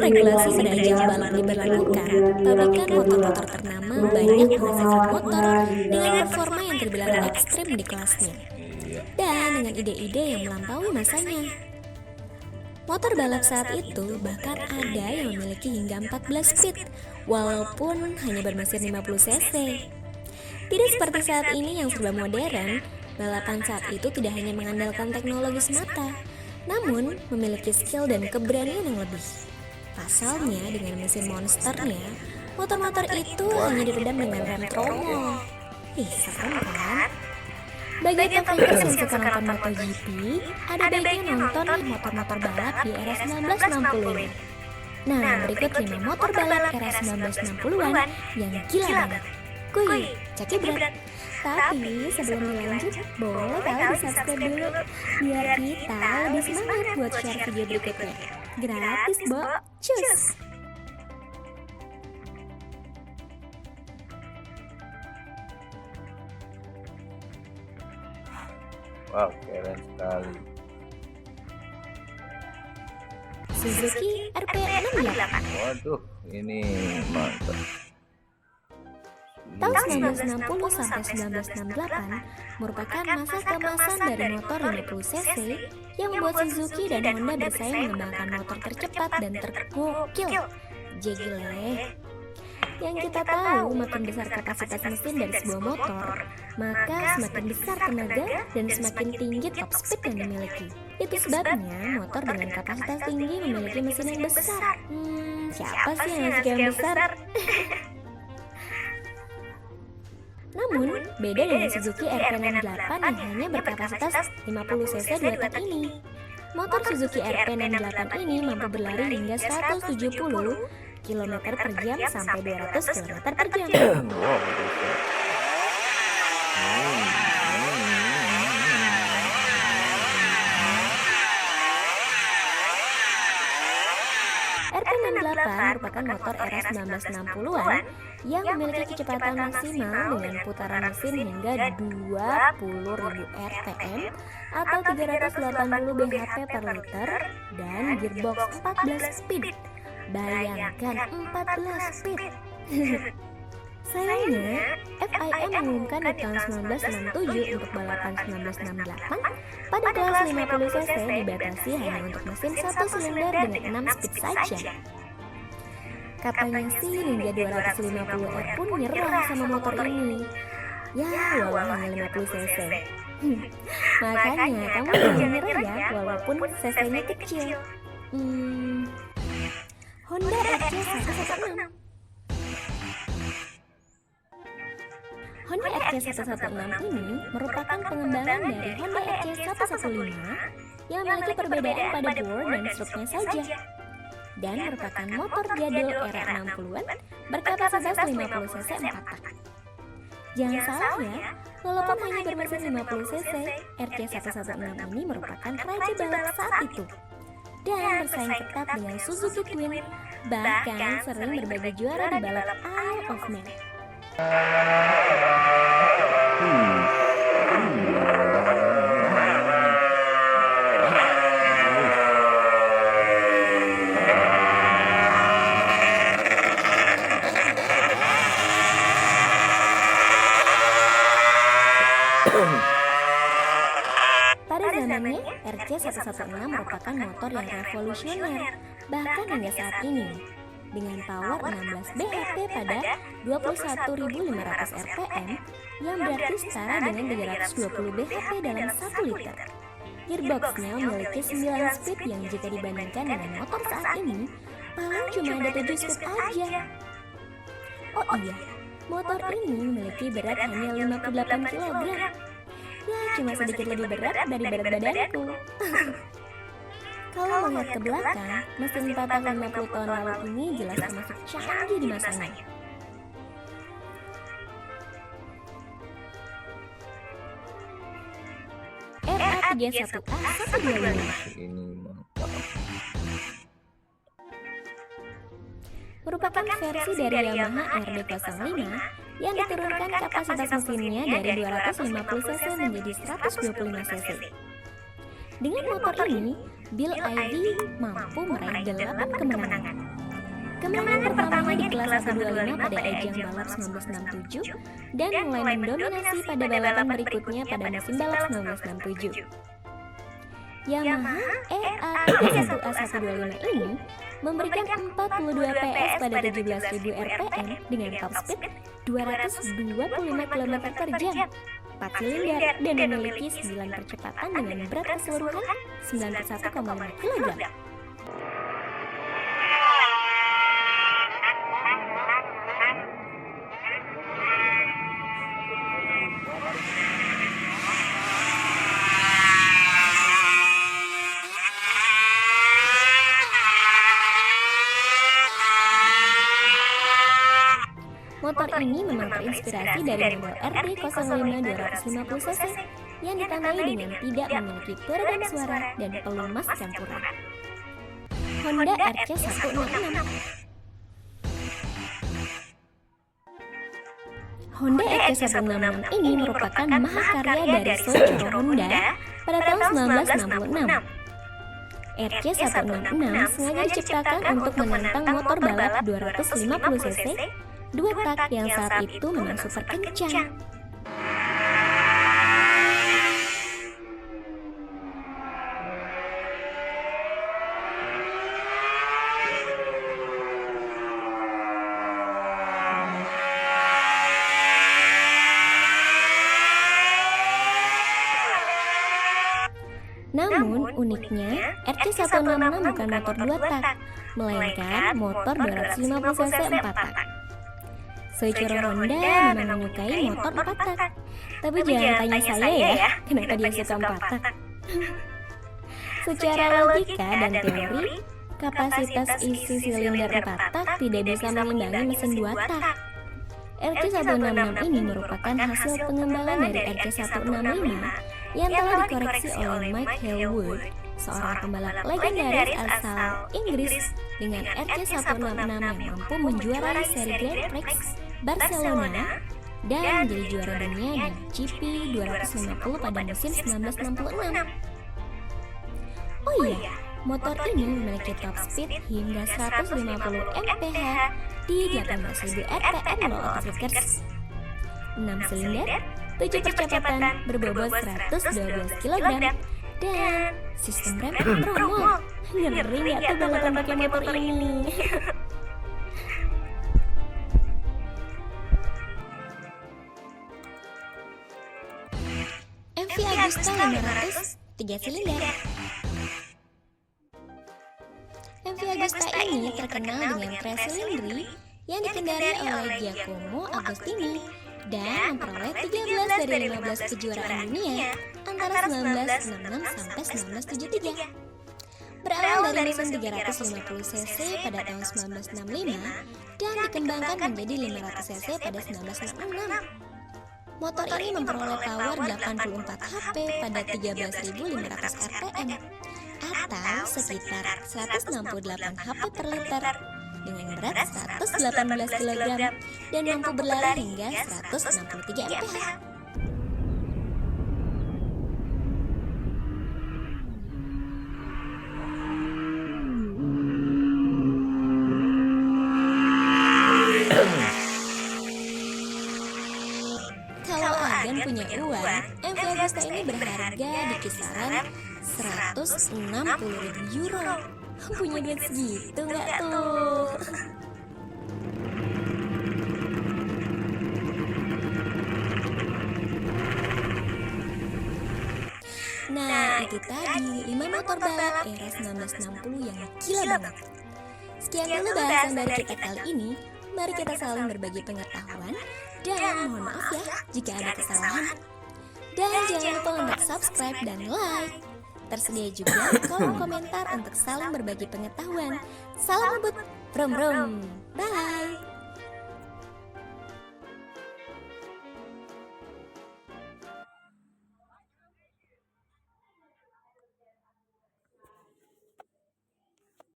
regulasi pada ajang balap diberlakukan, pabrikan motor-motor ternama banyak menghasilkan motor dengan performa yang terbilang ekstrim di kelasnya, dan dengan ide-ide yang melampaui masanya. Motor balap saat itu bahkan ada yang memiliki hingga 14 speed, walaupun hanya bermesin 50 cc. Tidak seperti saat ini yang serba modern, balapan saat itu tidak hanya mengandalkan teknologi semata, namun memiliki skill dan keberanian yang lebih. Pasalnya dengan mesin monsternya, motor-motor itu hanya diredam dengan rem tromol. Serem kan? Bagi Tokers yang suka nonton MotoGP, ada baiknya nonton motor-motor balap di era 1960-an. Nah, berikut 5 motor balap era 1960-an yang gila banget. Kuy, caki berat. Tapi sebelum dilanjut, boleh kali di-subscribe dulu biar kita lebih semangat buat share video berikutnya. Gratis, Bo. Cus! Wow, keren sekali. Suzuki RP68. Waduh, ini mantap. Tahun 1960 sampai 1968 merupakan masa keemasan dari motor 50 cc yang membuat Suzuki dan Honda bersaing mengembangkan motor tercepat dan tergokil. Gile. Yang kita tahu, makin besar kapasitas mesin dari sebuah motor, maka semakin besar tenaga dan semakin tinggi top speed yang dimiliki. Itu sebabnya motor dengan kapasitas tinggi memiliki mesin yang besar. Siapa sih yang suka yang besar? Namun, beda dengan Suzuki RP68 yang hanya berkapasitas 50 cc 2 tak ini. Motor Suzuki RP68 ini mampu berlari hingga 170 km per jam sampai 200 km per jam. RP68 merupakan motor era 1960-an yang memiliki kecepatan maksimal dengan putaran mesin hingga 20.000 rpm atau 380 bhp per liter dan gearbox 14 speed. Bayangkan 14 speed. Sayangnya, FIM mengumumkan di tahun 1967 untuk balapan 1968 pada kelas 50 cc dibatasi hanya untuk mesin 1 silinder dengan 6 speed saja. Katanya sih hingga 250R pun nyerah sama motor ini. Ya, walau hanya 50 cc. Makanya kamu jangan nyerah ya, walaupun cc-nya kecil. Honda RC116. Honda RC116 ini merupakan pengembangan dari Honda RC115 yang memiliki perbedaan pada bore dan struknya saja, dan merupakan motor jadul era 60-an berkapasitas 50 cc 4 tak. Jangan salah ya, walaupun hanya bermesin 50 cc, RC116 ini merupakan raja balap saat itu dan bersaing ketat dengan Suzuki Queen, bahkan sering berbagi juara di balap Isle of Man. Pada zamannya, RC116 merupakan motor yang revolusioner, bahkan hingga saat ini, dengan power 16 bhp pada 21.500 rpm, yang berarti setara dengan 320 bhp dalam 1 liter. Gearboxnya memiliki 9 speed yang jika dibandingkan dengan motor saat ini, paling cuma ada 7 speed aja. Oh iya, motor ini memiliki berat hanya 58 kg. Ya, cuma sedikit lebih berat dari berat badanku. Kalau melihat ke belakang, mesin 4 tahun 50 tahun lalu ini jelas termasuk canggih di masanya. RA31A125 Ini mantap. merupakan versi dari Yamaha RD05 yang diturunkan kapasitas mesinnya dari 250 cc menjadi 125 cc. Dengan motor ini, Bill Ivy mampu meraih 8 kemenangan. Kemenangan pertamanya di kelas 125 pada ajang balap 1967 dan mulai mendominasi pada balapan berikutnya pada musim balap 1967. Yamaha EA31A125 ini memberikan 42 PS pada 17.000 RPM dengan top speed 225 km per jam, 4 silinder, dan memiliki 9 percepatan dengan berat keseluruhan 91,5 kg. Motor ini memang terinspirasi dari model RD05 250cc yang ditandai dengan tidak memiliki peredam suara dan pelumas campuran. Honda RC166. Honda RC166 ini merupakan mahakarya dari Soichiro Honda pada tahun 1966. RC166 sengaja diciptakan untuk menantang motor balap 250cc dua tak yang saat itu memang super kencang. Namun uniknya, RC166 bukan motor 2 tak, melainkan motor 250cc 4 tak. Soichiro Honda memang menyukai motor 4 tak. Tapi jangan tanya saya ya, kenapa dia suka 4 tak. Secara logika dan teori, kapasitas isi silinder 4 tak tidak bisa mengimbangi mesin 2 tak. RC166 ini merupakan hasil pengembangan dari RC165 yang telah dikoreksi oleh Mike Hailwood, seorang pembalap legendaris asal Inggris dengan RC166 yang mampu menjuarai seri Grand Prix Barcelona dan menjadi juara dunia di GP 250 pada musim 1966. Oh iya, motor ini memiliki top speed hingga 150 mph di 18.000 RPM low outliers, 6 silinder, 7 percepatan berbobot 112 kg, dan sistem rem promo. Ngeri nggak tuh balapan pakai motor ini? MV Agusta 500 3 silinder. MV Agusta ini terkenal dengan Tresilindri yang dikendarai oleh Giacomo Agostini dan memperoleh 13 dari 15 kejuaraan dunia antara 1966 sampai 1973. Berawal dari mesin 350cc pada tahun 1965 dan dikembangkan menjadi 500cc pada 1966. Motor ini memperoleh power 84 HP pada 13.500 RPM atau sekitar 168 HP per liter dengan berat 118 kg dan mampu berlari hingga 163 mph. Kalau Agan punya uang, MV Agusta ini berharga di kisaran 160.000 euro. Punya duit segitu nggak tuh? Nah, itu tadi 5 motor balap era 1960 yang gila banget. Sekian dulu bahasan dari kita kali ini. Mari kita saling berbagi pengetahuan. Dan mohon maaf ya jika ada kesalahan. Dan jangan lupa untuk subscribe dan like. Tersedia juga kolom komentar untuk saling berbagi pengetahuan. Salam ngebut, brom brom. Bye.